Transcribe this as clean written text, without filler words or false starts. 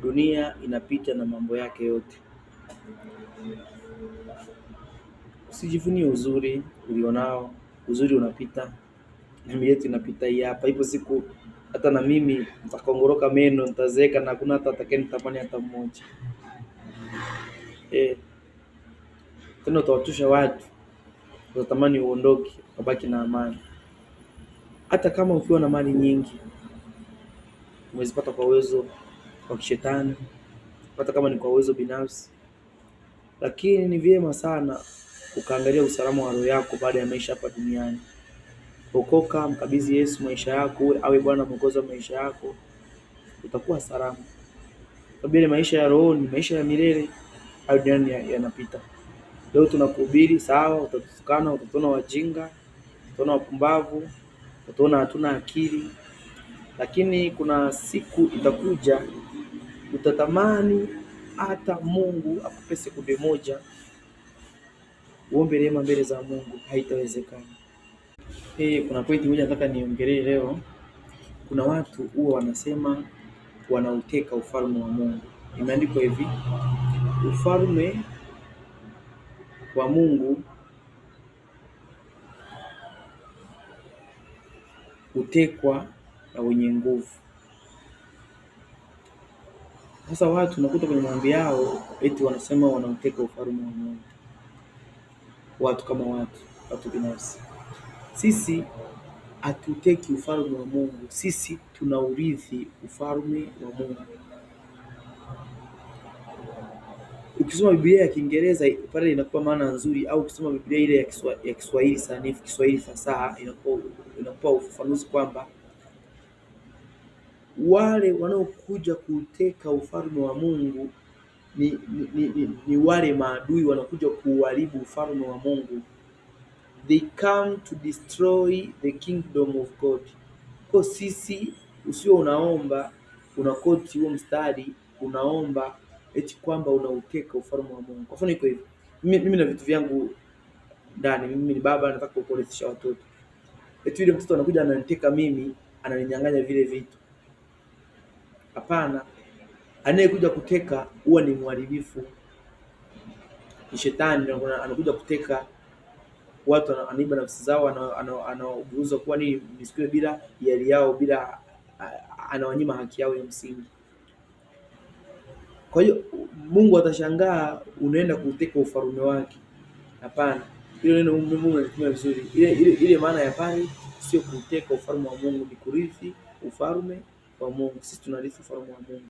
dunia inapita na mambo yake yote. Usijivunie uzuri ulionao, uzuri unapita, mimi yetu inapita hii hapa. Ipo siku hata na mimi nitakongoroka meno, nitazeeka na hakuna hata atakayenitamani hata mmoja. Tena utawatusha watu, utatamani uondoke, ubaki na amani. Hata kama ukiwa na mali nyingi, umezipata kwa uwezo wa kishetani, hata kama ni kwa uwezo binafsi, lakini ni vyema sana ukaangalia usalama wa roho yako baada ya maisha hapa duniani. Okoka, mkabidhi Yesu maisha yako, awe Bwana Mwokozi wa maisha yako, utakuwa salama. Sababu ile maisha ya roho ni maisha ya milele, hayo duniani yanapita. Leo tunakuhubiri sawa, utatukana, utatuona wajinga, utatuona wapumbavu, utatuona hatuna akili, lakini kuna siku itakuja utatamani hata Mungu akupe sekunde moja uombe rehema mbele za Mungu, haitawezekana. Kuna pointi moja nataka niongelee leo. Kuna watu huwa wanasema wanauteka ufalme wa Mungu. Imeandikwa hivi: ufalme wa Mungu hutekwa na wenye nguvu. Sasa watu unakuta kwenye maombi yao eti wanasema wanauteka ufalme wa Mungu. Watu kama watu binafsi. Sisi hatuteki ufalme wa Mungu, sisi tunaurithi ufalme wa Mungu. Ukisoma Biblia ya Kiingereza pale inakuwa maana nzuri, au ukisoma Biblia ile ya Kiswahili sanifu, Kiswahili fasaha, inakuwa ufafanuzi kwamba wale wanaokuja kuteka ufalme wa Mungu ni wale maadui wanakuja kuharibu ufalme wa Mungu. They come to destroy the kingdom of God. Kwa sisi usio unaomba unakoti huo mstari, unaomba eti kwamba unauteka ufalme wa Mungu. Kwa mfano iko hivi, mimi na vitu vyangu ndani, mimi ni baba, nataka kuokolesha watoto. Eti yule mtoto anakuja ananiteka mimi, ananinyang'anya vile vitu. Hapana, anayekuja kuteka huwa ni mharibifu, ni shetani. Anakuja kuteka watu, anaiba nafsi zao, anaugeuza kuwa ni misikio bila hiari yao, bila anawanyima haki yao ya msingi. Kwa hiyo Mungu atashangaa unaenda kuteka ufalme wake. Hapana, ile neno Mungu anatumia vizuri. Ile maana ya pale sio kuteka ufalme wa Mungu, ni kurithi ufalme wa Mungu. Sisi tunarithi ufalme wa Mungu.